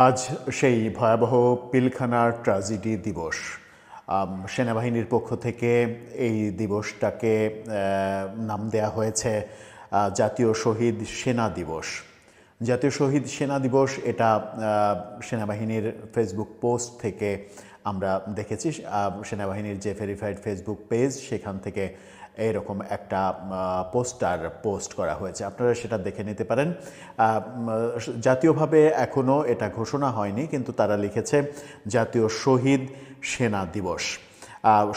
আজ সেই ভয়াবহ পিলখানার ট্র্যাজেডি দিবস। সেনাবাহিনীর পক্ষ থেকে এই দিবসটাকে নাম দেয়া হয়েছে জাতীয় শহীদ সেনা দিবস। জাতীয় শহীদ সেনা দিবস এটা সেনাবাহিনীর ফেসবুক পোস্ট থেকে আমরা দেখেছি। সেনাবাহিনীর যে ভেরিফাইড ফেসবুক পেজ সেখান থেকে এরকম একটা পোস্টার পোস্ট করা হয়েছে, আপনারা সেটা দেখে নিতে পারেন। জাতীয়ভাবে এখনও এটা ঘোষণা হয়নি, কিন্তু তারা লিখেছে জাতীয় শহীদ সেনা দিবস,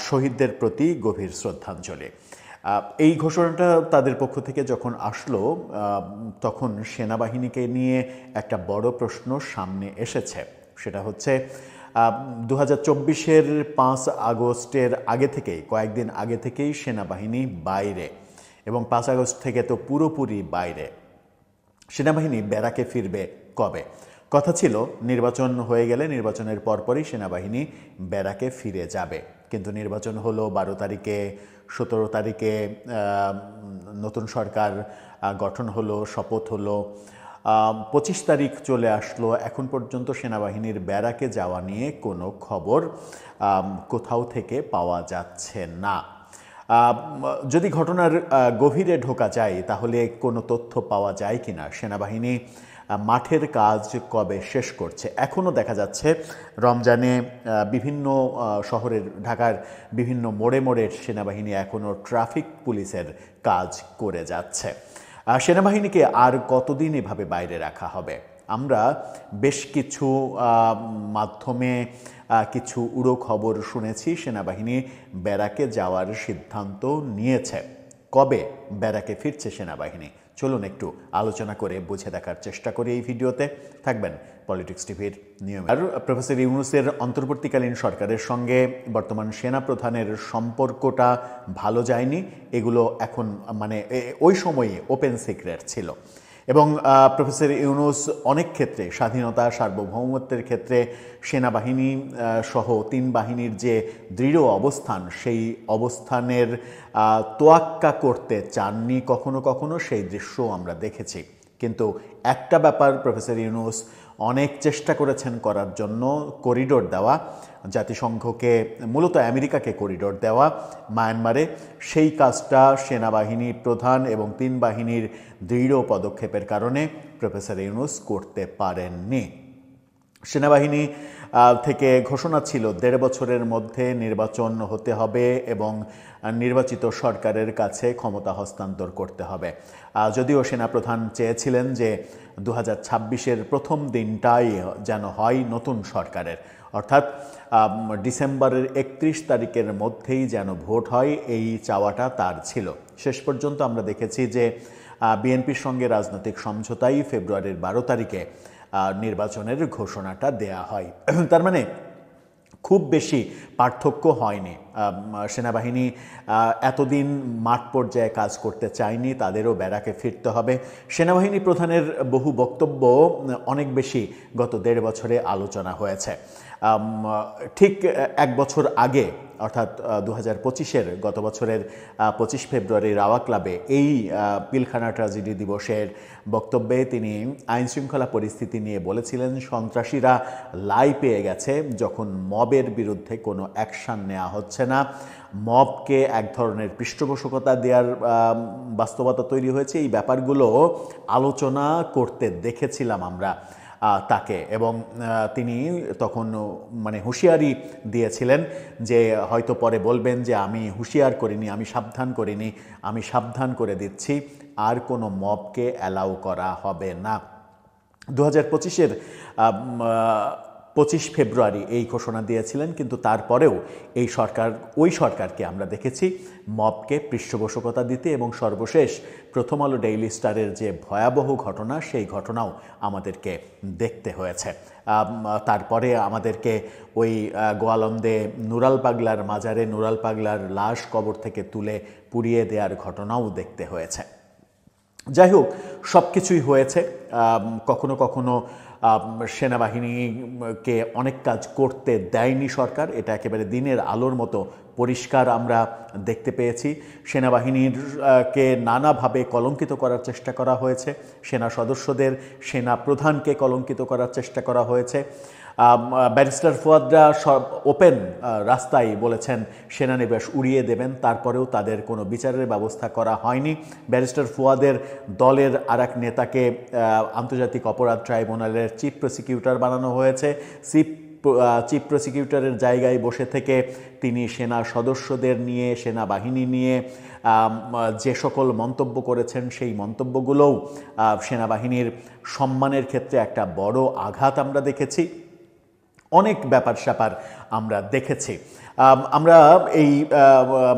শহীদদের প্রতি গভীর শ্রদ্ধাঞ্জলি। এই ঘোষণাটা তাদের পক্ষ থেকে যখন আসলো, তখন সেনাবাহিনীকে নিয়ে একটা বড় প্রশ্ন সামনে এসেছে। সেটা হচ্ছে 2024-এর 5 আগস্টের আগে থেকেই, কয়েকদিন আগে থেকেই সেনাবাহিনী বাইরে, এবং 5 আগস্ট থেকে তো পুরোপুরি বাইরে। সেনাবাহিনী ব্যারাকে ফিরবে কবে? কথা ছিল নির্বাচন হয়ে গেলে নির্বাচনের পরপরই সেনাবাহিনী ব্যারাকে ফিরে যাবে, কিন্তু নির্বাচন হলো 12 তারিখে, 17 তারিখে নতুন সরকার গঠন হলো, শপথ হলো, 25 তারিখ চলে আসলো, এখন পর্যন্ত সেনাবাহিনীর ব্যারাকে যাওয়া নিয়ে কোনো খবর কোথাও থেকে পাওয়া যাচ্ছে না। যদি ঘটনার গভীরে ঢোকা যায় তাহলে কোনো তথ্য পাওয়া যায় কিনা, সেনাবাহিনী মাঠের কাজ কবে শেষ করছে? এখনও দেখা যাচ্ছে রমজানে বিভিন্ন শহরের, ঢাকার বিভিন্ন মোড়ে মোড়ে সেনাবাহিনী এখনও ট্রাফিক পুলিশের কাজ করে যাচ্ছে। সেনাবাহিনীকে আর কতদিন এভাবে বাইরে রাখা হবে? আমরা বেশ কিছু মাধ্যমে কিছু উড়ো খবর শুনেছি সেনাবাহিনী ব্যারাকে যাওয়ার সিদ্ধান্ত নিয়েছে। কবে ব্যারাকে ফিরছে সেনাবাহিনী? চলুন একটু আলোচনা করে বুঝে দেখার চেষ্টা করি এই ভিডিওতে। থাকবেন পলিটিক্স টিভির নিয়ম। আর প্রফেসর ইউনূসের অন্তর্বর্তীকালীন সরকারের সঙ্গে বর্তমান সেনাপ্রধানের সম্পর্কটা ভালো যায়নি, এগুলো এখন মানে ওই সময়ই ওপেন সিক্রেট ছিল। এবং প্রফেসর ইউনূস অনেক ক্ষেত্রে স্বাধীনতা, সার্বভৌমত্বের ক্ষেত্রে সেনাবাহিনী সহ 3 বাহিনীর যে দৃঢ় অবস্থান, সেই অবস্থানের তোয়াক্কা করতে চাননি কখনো কখনো, সেই দৃশ্যও আমরা দেখেছি। কিন্তু একটা ব্যাপার প্রফেসর ইউনূস অনেক চেষ্টা করেছেন করার জন্য, করিডোর দেওয়া, জাতিসংঘকে, মূলত আমেরিকাকে করিডোর দেওয়া মায়ানমারে। সেই কাজটা সেনাবাহিনী প্রধান এবং 3 বাহিনীর দৃঢ় পদক্ষেপের কারণে প্রফেসর ইউনূস করতে পারেননি। সেনাবাহিনী থেকে ঘোষণা ছিল 1.5 বছরের মধ্যে নির্বাচন হতে হবে এবং নির্বাচিত সরকারের কাছে ক্ষমতা হস্তান্তর করতে হবে। যদিও সেনাপ্রধান চেয়েছিলেন যে 2026-এর প্রথম দিনটাই যেন হয় নতুন সরকারের, অর্থাৎ ডিসেম্বরের 31 তারিখের মধ্যেই যেন ভোট হয়, এই চাওয়াটা তার ছিল। শেষ পর্যন্ত আমরা দেখেছি যে বিএনপির সঙ্গে রাজনৈতিক সমঝোতাই ফেব্রুয়ারির 12 তারিখে নির্বাচনের ঘোষণাটা দেয়া হয়। তার মানে খুব বেশি পার্থক্য হয়নি। সেনাবাহিনী এতদিন মাঠ পর্যায়ে কাজ করতে চায়নি, তাদেরও ব্যারাকে ফিরতে হবে। সেনাবাহিনী প্রধানের বহু বক্তব্য অনেক বেশি গত 1.5 বছরে আলোচনা হয়েছে। ঠিক 1 বছর আগে, অর্থাৎ 2025-এর গত বছরের 25 ফেব্রুয়ারি রাওয়া ক্লাবে এই পিলখানা ট্র্যাজেডি দিবসের বক্তব্যে তিনি আইনশৃঙ্খলা পরিস্থিতি নিয়ে বলেছিলেন, সন্ত্রাসীরা লাই পেয়ে গেছে যখন মবের বিরুদ্ধে কোনো অ্যাকশান নেওয়া হচ্ছে না, মবকে এক ধরনের পৃষ্ঠপোষকতা দেওয়ার বাস্তবতা তৈরি হয়েছে। এই ব্যাপারগুলো আলোচনা করতে দেখেছিলাম আমরা তাকে, এবং তিনি তখন মানে হুঁশিয়ারি দিয়েছিলেন যে হয়তো পরে বলবেন যে আমি হুঁশিয়ার করিনি, আমি সাবধান করিনি, আমি সাবধান করে দিচ্ছি, আর কোনো মবকে অ্যালাউ করা হবে না। 2025-এর 25 ফেব্রুয়ারি এই ঘোষণা দিয়েছিলেন, কিন্তু তারপরেও ওই সরকারকে আমরা দেখেছি মবকে পৃষ্ঠপোষকতা দিতে, এবং সর্বশেষ প্রথম আলো ডেইলি স্টারের যে ভয়াবহ ঘটনা, সেই ঘটনাও আমাদেরকে দেখতে হয়েছে। তারপরে আমাদেরকে ওই গোয়ালন্দে নুরাল পাগলার মাজারে নুরাল পাগলার লাশ কবর থেকে তুলে পুড়িয়ে দেওয়ার ঘটনাও দেখতে হয়েছে। যাই হোক, সব কিছুই হয়েছে। কখনো কখনো সেনাবাহিনীকে অনেক কাজ করতে দেয়নি সরকার, এটা একেবারে দিনের আলোর মতো পরিষ্কার আমরা দেখতে পেয়েছি। সেনাবাহিনীর কে নানাভাবে কলঙ্কিত করার চেষ্টা করা হয়েছে, সেনা সদস্যদের, সেনা প্রধানকে কলঙ্কিত করার চেষ্টা করা হয়েছে। ব্যারিস্টার ফুয়াদরা সব ওপেন রাস্তায় বলেছেন সেনানিবাস উড়িয়ে দেবেন, তারপরেও তাদের কোনো বিচারের ব্যবস্থা করা হয়নি। ব্যারিস্টার ফুয়াদের দলের আরেক নেতাকে আন্তর্জাতিক অপরাধ ট্রাইব্যুনালের চিফ প্রসিকিউটর বানানো হয়েছে। চিফ প্রসিকিউটরের জায়গায় বসে থেকে তিনি সেনা সদস্যদের নিয়ে, সেনাবাহিনী নিয়ে যে সকল মন্তব্য করেছেন, সেই মন্তব্যগুলোও সেনাবাহিনীর সম্মানের ক্ষেত্রে একটা বড় আঘাত আমরা দেখেছি। অনেক ব্যাপার স্যাপার আমরা দেখেছি। আমরা এই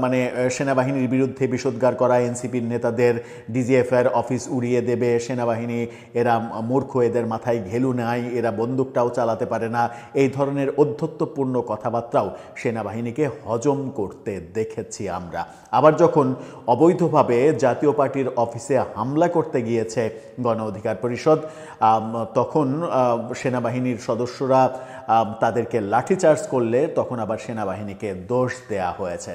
মানে সেনাবাহিনীর বিরুদ্ধে বিষোদ্গার করা এনসিপির নেতাদের ডিজিএফআর অফিস উড়িয়ে দেবে, সেনাবাহিনী এরা মূর্খ, এদের মাথায় ঘেলু নাই, এরা বন্দুকটাও চালাতে পারে না, এই ধরনের অধ্যত্বপূর্ণ কথাবার্তাও সেনাবাহিনীকে হজম করতে দেখেছি আমরা। আবার যখন অবৈধভাবে জাতীয় পার্টির অফিসে হামলা করতে গিয়েছে গণ অধিকার পরিষদ, তখন সেনাবাহিনীর সদস্যরা তাদেরকে লাঠিচার্জ করলে তখন আবার সেনাবাহিনীকে দোষ দেয়া হয়েছে।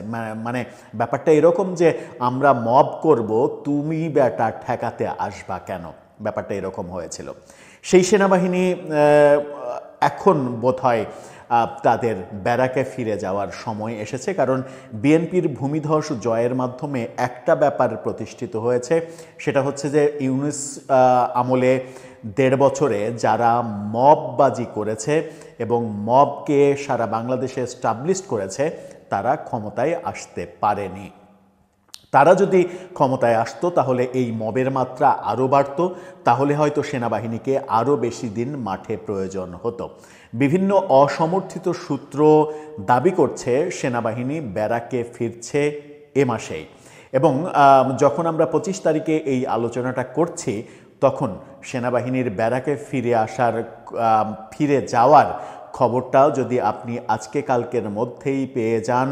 মানে ব্যাপারটা এরকম যে আমরা মব করব, তুমি বেটা ঠেকাতে আসবা কেন, ব্যাপারটা এরকম হয়েছিল। সেই সেনাবাহিনী এখন বোধহয় তাদের ব্যারাকে ফিরে যাওয়ার সময় এসেছে, কারণ বিএনপির ভূমিধস জয়ের মাধ্যমে একটা ব্যাপার প্রতিষ্ঠিত হয়েছে, সেটা হচ্ছে যে ইউনূস আমলে ১.৫ বছরে যারা মববাজি করেছে এবং মবকে সারা বাংলাদেশে এস্টাবলিশ করেছে, তারা ক্ষমতায় আসতে পারেনি। তারা যদি ক্ষমতায় আসতো তাহলে এই মবের মাত্রা আরও বাড়তো, তাহলে হয়তো সেনাবাহিনীকে আরও বেশি দিন মাঠে প্রয়োজন হতো। বিভিন্ন অসমর্থিত সূত্র দাবি করছে সেনাবাহিনী ব্যারাকে ফিরছে এ মাসেই, এবং যখন আমরা ২৫ তারিখে এই আলোচনাটা করছি তখন সেনাবাহিনীর ব্যারাকে ফিরে যাওয়ার খবরটাও যদি আপনি আজকে কালকের মধ্যেই পেয়ে যান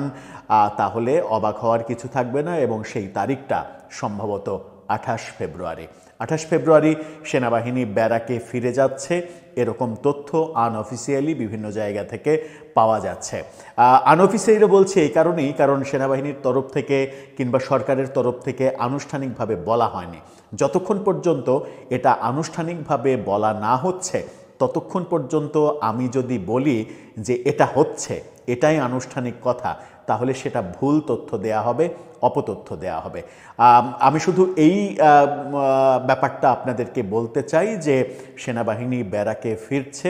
তাহলে অবাক হওয়ার কিছু থাকবে না, এবং সেই তারিখটা সম্ভবত ২৮ ফেব্রুয়ারি। ২৮ ফেব্রুয়ারি সেনাবাহিনী ব্যারাকে ফিরে যাচ্ছে, এরকম তথ্য আনঅফিসিয়ালি বিভিন্ন জায়গা থেকে পাওয়া যাচ্ছে। আনঅফিসিয়ালি বলছি এই কারণেই, কারণ সেনাবাহিনীর তরফ থেকে কিংবা সরকারের তরফ থেকে আনুষ্ঠানিকভাবে বলা হয়নি। যতক্ষণ পর্যন্ত এটা আনুষ্ঠানিকভাবে বলা না হচ্ছে ততক্ষণ পর্যন্ত আমি যদি বলি যে এটা হচ্ছে, এটাই আনুষ্ঠানিক কথা, তাহলে সেটা ভুল তথ্য দেয়া হবে, অপতথ্য দেয়া হবে। আমি শুধু এই ব্যাপারটা আপনাদেরকে বলতে চাই যে সেনাবাহিনী ব্যারাকে ফিরছে,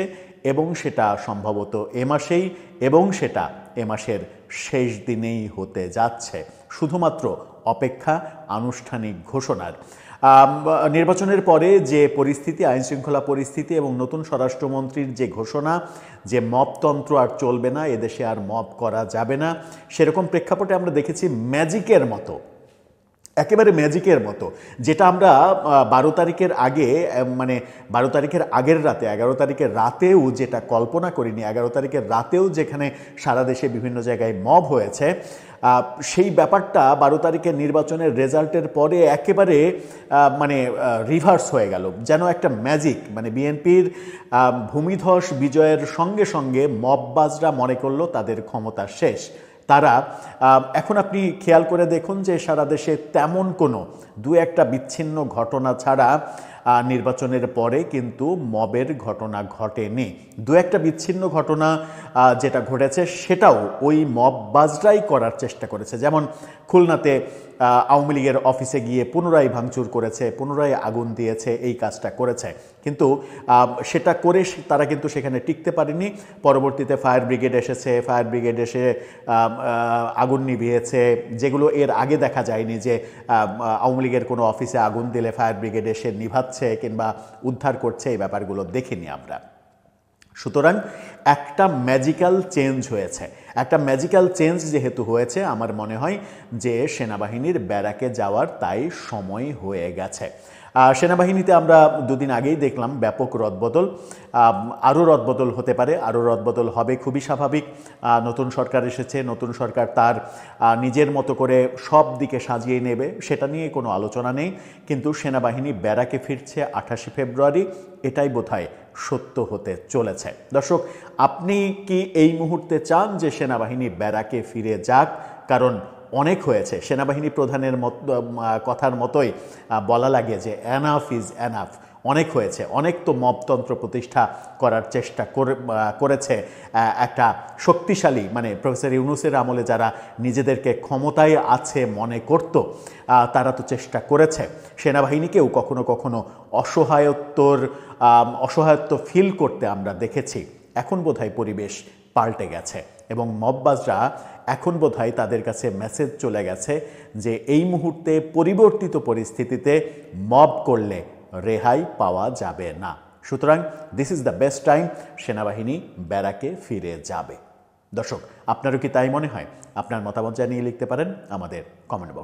এবং সেটা সম্ভবত এ মাসেই, এবং সেটা এ মাসের শেষ দিনেই হতে যাচ্ছে। শুধুমাত্র অপেক্ষা আনুষ্ঠানিক ঘোষণার। নির্বাচনের পরে যে পরিস্থিতি, আইনশৃঙ্খলা পরিস্থিতি এবং নতুন স্বরাষ্ট্রমন্ত্রীর যে ঘোষণা যে মবতন্ত্র আর চলবে না, এদেশে আর মব করা যাবে না, সেরকম প্রেক্ষাপটে আমরা দেখেছি ম্যাজিকের মতো, একেবারে ম্যাজিকের মতো, যেটা আমরা ১২ তারিখের আগে, মানে ১২ তারিখের আগের রাতে, ১১ তারিখের রাতেও যেটা কল্পনা করিনি, ১১ তারিখের রাতেও যেখানে সারা দেশে বিভিন্ন জায়গায় মব হয়েছে, সেই ব্যাপারটা ১২ তারিখের নির্বাচনের রেজাল্টের পরে একেবারে মানে রিভার্স হয়ে গেল, যেন একটা ম্যাজিক। মানে বিএনপির ভূমিধস বিজয়ের সঙ্গে সঙ্গে মববাজরা মনে করলো তাদের ক্ষমতা শেষ। তারা এখন আপনি খেয়াল করে দেখুন যে সারা দেশে তেমন কোনো দু একটা বিচ্ছিন্ন ঘটনা ছাড়া নির্বাচনের পরে কিন্তু মবের ঘটনা ঘটেনি। দু একটা বিচ্ছিন্ন ঘটনা যেটা ঘটেছে সেটাও ওই মববাজরাই করার চেষ্টা করেছে। যেমন খুলনাতে আওয়ামী লীগের অফিসে গিয়ে পুনরায় ভাঙচুর করেছে, পুনরায় আগুন দিয়েছে, এই কাজটা করেছে, কিন্তু সেটা করে তারা কিন্তু সেখানে টিকতে পারেনি। পরবর্তীতে ফায়ার ব্রিগেড এসেছে, ফায়ার ব্রিগেড এসে আগুন নিভিয়েছে, যেগুলো এর আগে দেখা যায়নি যে আওয়ামী লীগের কোনো অফিসে আগুন দিলে ফায়ার ব্রিগেড এসে নিভাচ্ছে কিংবা উদ্ধার করছে, এই ব্যাপারগুলো দেখিনি আমরা। সুতরাং একটা ম্যাজিক্যাল চেঞ্জ হয়েছে। একটা ম্যাজিক্যাল চেঞ্জ যেহেতু হয়েছে, আমার মনে হয় যে সেনাবাহিনীর ব্যারাকে যাওয়ার তাই সময় হয়ে গেছে। সেনাবাহিনীতে আমরা দুদিন আগেই দেখলাম ব্যাপক রদবদল, আরও রদবদল হতে পারে, আরও রদবদল হবে, খুবই স্বাভাবিক। নতুন সরকার এসেছে, নতুন সরকার তার নিজের মতো করে সব দিকে সাজিয়ে নেবে, সেটা নিয়ে কোনো আলোচনা নেই। কিন্তু সেনাবাহিনী ব্যারাকে ফিরছে ২৮ ফেব্রুয়ারি, এটাই বোধহয় সত্য হতে চলেছে। দর্শক, আপনি কি এই মুহূর্তে চান যে সেনাবাহিনী ব্যারাকে ফিরে যাক, কারণ অনেক হয়েছে। সেনাবাহিনী প্রধানের কথার মতোই বলা লাগে যে এনাফ ইজ এনাফ, অনেক হয়েছে। অনেক তো মবতন্ত্র প্রতিষ্ঠা করার চেষ্টা করেছে একটা শক্তিশালী, মানে প্রফেসর ইউনূসের আমলে যারা নিজেদেরকে ক্ষমতায় আছে মনে করত, তারা তো চেষ্টা করেছে। সেনাবাহিনীকেও কখনো কখনো অসহায়ত্ব ফিল করতে আমরা দেখেছি। এখন বোধহয় পরিবেশ পাল্টে গেছে এবং মববাজরা এখন বোধহয় তাদের কাছে মেসেজ চলে গেছে যে এই মুহূর্তে পরিবর্তিত পরিস্থিতিতে মব করলে রেহাই পাওয়া যাবে না। সুতরাং this is the best time, সেনাবাহিনী ব্যারাকে ফিরে যাবে। দর্শক, আপনারও কি তাই মনে হয়? আপনার মতামত জানিয়ে লিখতে পারেন আমাদের কমেন্ট বক্স।